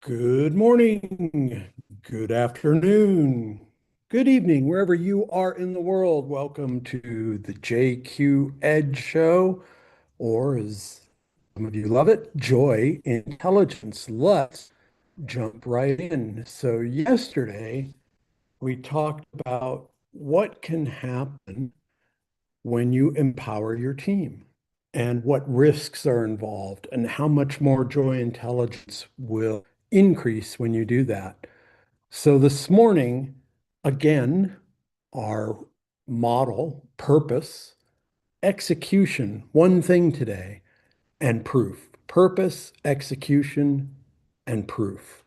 Good morning, good afternoon, good evening, wherever you are in the world. Welcome to the JQ Edge Show, or as some of you love it, Joy Intelligence. Let's jump right in. So, yesterday we talked about what can happen when you empower your team and what risks are involved and how much more joy intelligence will increase when you do that. So this morning, again, our model, purpose, execution, one thing today, and proof. Purpose, execution, and proof.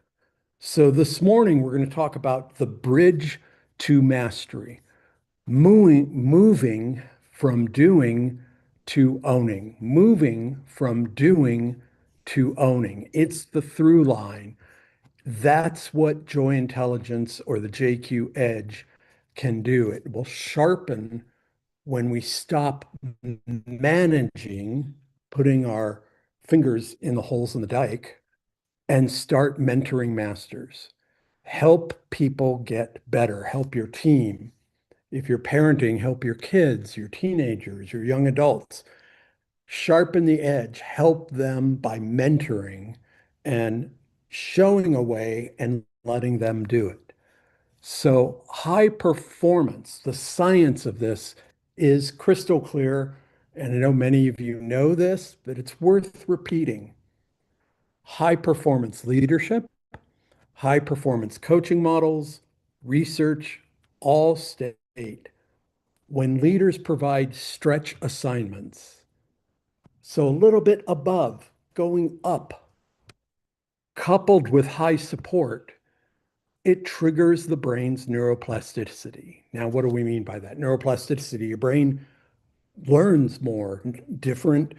So this morning, we're going to talk about the bridge to mastery, moving from doing to owning, moving from doing to owning. It's the through line. That's what Joy Intelligence or the JQ Edge can do. It will sharpen when we stop managing, putting our fingers in the holes in the dike, and start mentoring masters. Help people get better, help your team. If you're parenting, help your kids, your teenagers, your young adults. Sharpen the edge, help them by mentoring and showing a way and letting them do it. So, high performance, the science of this is crystal clear. And I know many of you know this, but it's worth repeating. High performance leadership, high performance coaching models, research all state when leaders provide stretch assignments, so a little bit above, going up, coupled with high support, it triggers the brain's neuroplasticity. Now, what do we mean by that? Neuroplasticity, your brain learns more, different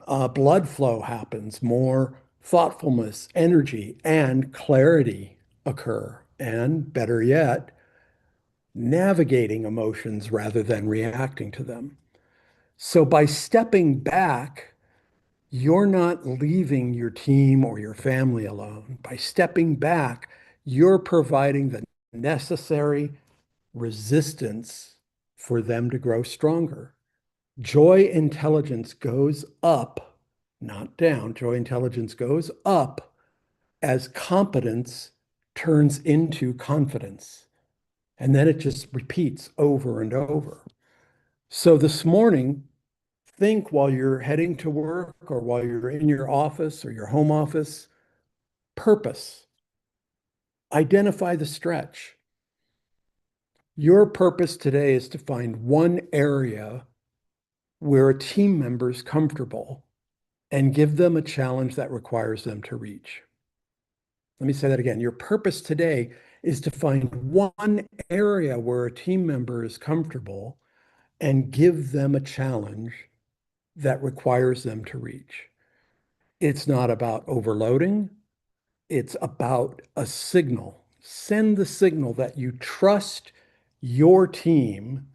blood flow happens, more thoughtfulness, energy, and clarity occur. And better yet, navigating emotions rather than reacting to them. So by stepping back, you're not leaving your team or your family alone. By stepping back, you're providing the necessary resistance for them to grow stronger. Joy intelligence goes up, not down. Joy intelligence goes up as competence turns into confidence. And then it just repeats over and over. So this morning, think while you're heading to work or while you're in your office or your home office, purpose. Identify the stretch. Your purpose today is to find one area where a team member is comfortable and give them a challenge that requires them to reach. Let me say that again. Your purpose today is to find one area where a team member is comfortable and give them a challenge that requires them to reach. It's not about overloading. It's about a signal. Send the signal that you trust your team,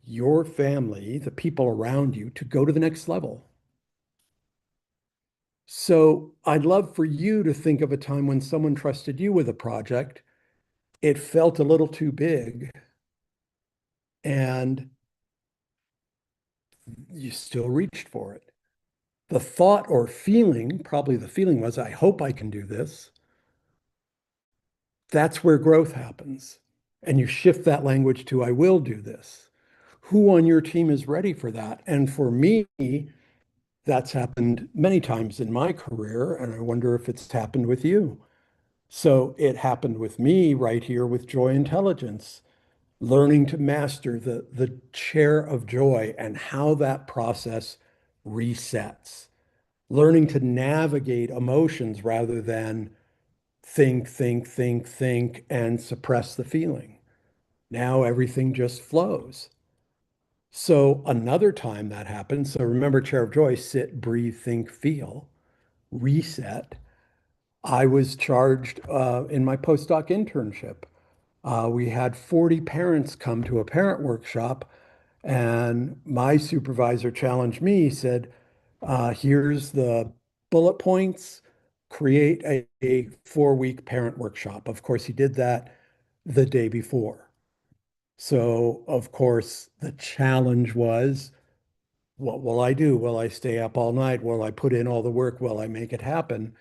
your family, the people around you to go to the next level. So I'd love for you to think of a time when someone trusted you with a project. It felt a little too big and you still reached for it. The thought or feeling, probably the feeling was, I hope I can do this. That's where growth happens. And you shift that language to, I will do this. Who on your team is ready for that? And for me, that's happened many times in my career. And I wonder if it's happened with you. So it happened with me right here with Joy Intelligence, learning to master the chair of joy and how that process resets, learning to navigate emotions rather than think, and suppress the feeling. Now everything just flows. So another time that happens, so remember Chair of Joy, sit, breathe, think, feel, reset. I was charged in my postdoc internship. We had 40 parents come to a parent workshop, and my supervisor challenged me, he said, here's the bullet points, create a 4-week parent workshop. Of course, he did that the day before. So, of course, the challenge was, what will I do? Will I stay up all night? Will I put in all the work? Will I make it happen?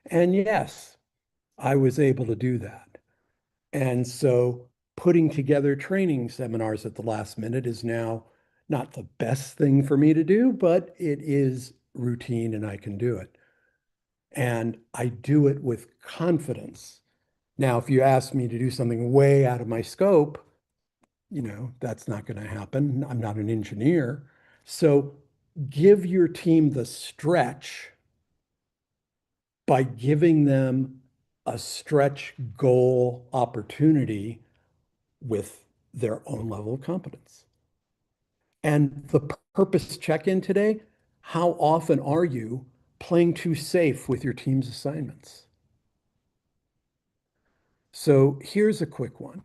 And yes, I was able to do that. And so putting together training seminars at the last minute is now not the best thing for me to do, but it is routine and I can do it. And I do it with confidence. Now, if you ask me to do something way out of my scope, that's not going to happen. I'm not an engineer. So give your team the stretch by giving them a stretch goal opportunity with their own level of competence. And the purpose check-in today, how often are you playing too safe with your team's assignments? So here's a quick one.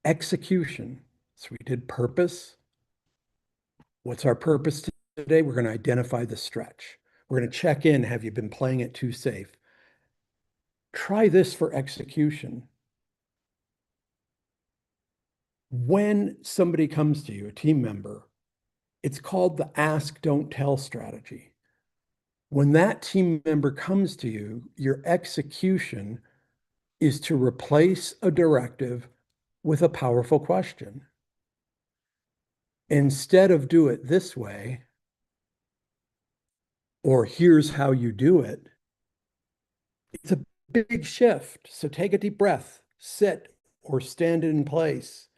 Execution. So we did purpose. What's our purpose today? We're going to identify the stretch. We're going to check in. Have you been playing it too safe? Try this for execution. When somebody comes to you, a team member, it's called the ask, don't tell strategy. When that team member comes to you, your execution is to replace a directive with a powerful question. Instead of do it this way, or here's how you do it, it's a big shift. So take a deep breath, sit or stand in place.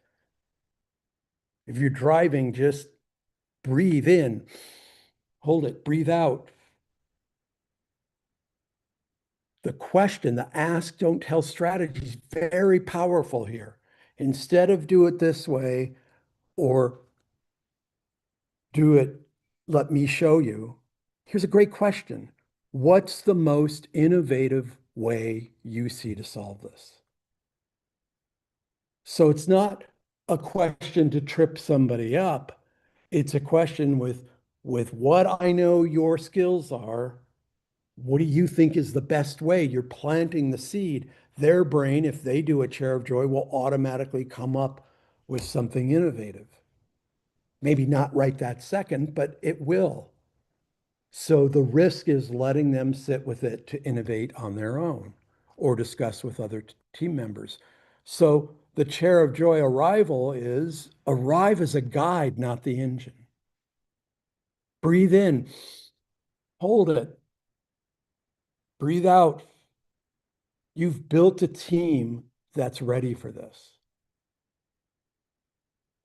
If you're driving, just breathe in, hold it, breathe out. The question, the ask, don't tell strategy is very powerful here. Instead of do it this way or do it, let me show you. Here's a great question. What's the most innovative way you see to solve this? So it's not a question to trip somebody up. It's a question with what I know your skills are. What do you think is the best way? You're planting the seed. Their brain, if they do a chair of joy, will automatically come up with something innovative. Maybe not right that second, but it will. So the risk is letting them sit with it to innovate on their own or discuss with other team members. So the chair of joy arrival is arrive as a guide, not the engine. Breathe in, hold it, breathe out. You've built a team that's ready for this.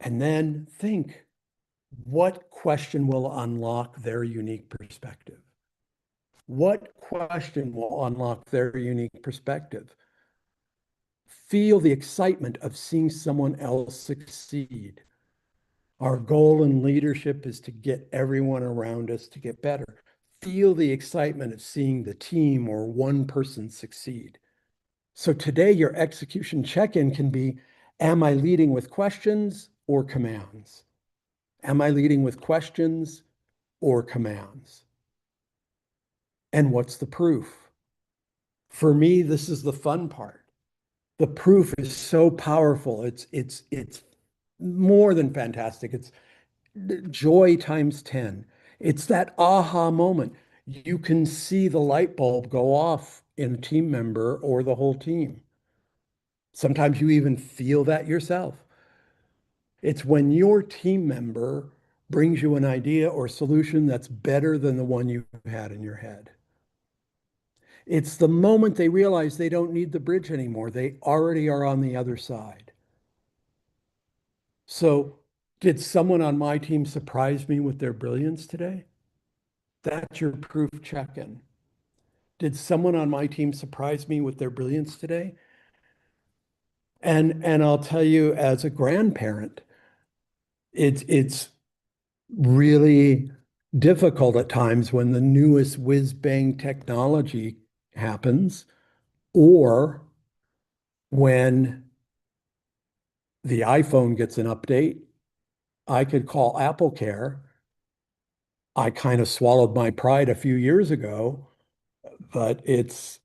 And then think, what question will unlock their unique perspective? What question will unlock their unique perspective? Feel the excitement of seeing someone else succeed. Our goal in leadership is to get everyone around us to get better. Feel the excitement of seeing the team or one person succeed. So today, your execution check-in can be, am I leading with questions or commands? Am I leading with questions or commands? And what's the proof? For me, this is the fun part. The proof is so powerful. It's more than fantastic. It's joy times 10. It's that aha moment. You can see the light bulb go off in a team member or the whole team. Sometimes you even feel that yourself. It's when your team member brings you an idea or solution that's better than the one you had in your head. It's the moment they realize they don't need the bridge anymore. They already are on the other side. So, did someone on my team surprise me with their brilliance today? That's your proof check-in. Did someone on my team surprise me with their brilliance today? And I'll tell you, as a grandparent, it's really difficult at times when the newest whiz-bang technology happens, or when the iPhone gets an update. I could call Apple Care. I kind of swallowed my pride a few years ago, but it's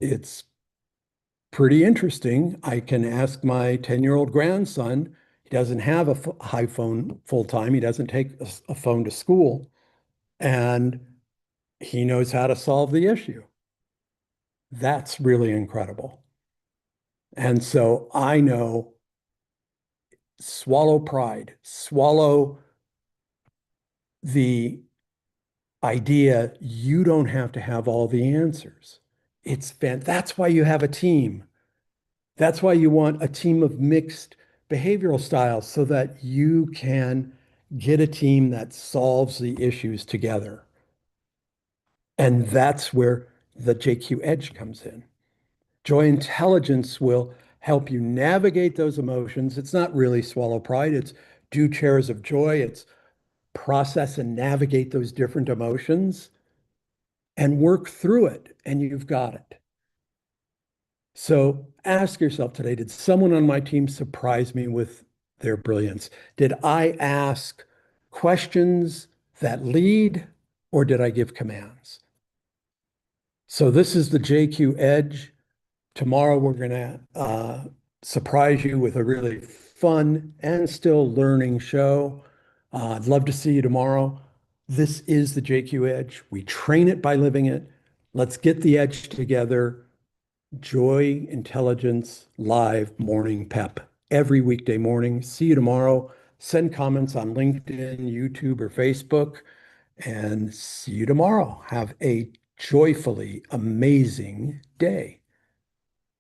pretty interesting. I can ask my 10-year-old grandson. He doesn't have a high phone full time. He doesn't take a phone to school, and he knows how to solve the issue. That's really incredible. And so I know, swallow pride, swallow the idea you don't have to have all the answers. That's why you have a team. That's why you want a team of mixed behavioral styles so that you can get a team that solves the issues together. And that's where the JQ Edge comes in. Joy intelligence will help you navigate those emotions. It's not really swallow pride, it's do chairs of joy, it's process and navigate those different emotions and work through it, and you've got it. So ask yourself today, did someone on my team surprise me with their brilliance? Did I ask questions that lead, or did I give commands? So this is the JQ Edge. Tomorrow we're going to surprise you with a really fun and still learning show. I'd love to see you tomorrow. This is the JQ Edge. We train it by living it. Let's get the edge together. Joy Intelligence Live Morning Pep every weekday morning. See you tomorrow. Send comments on LinkedIn, YouTube, or Facebook, and see you tomorrow. Have a joyfully amazing day.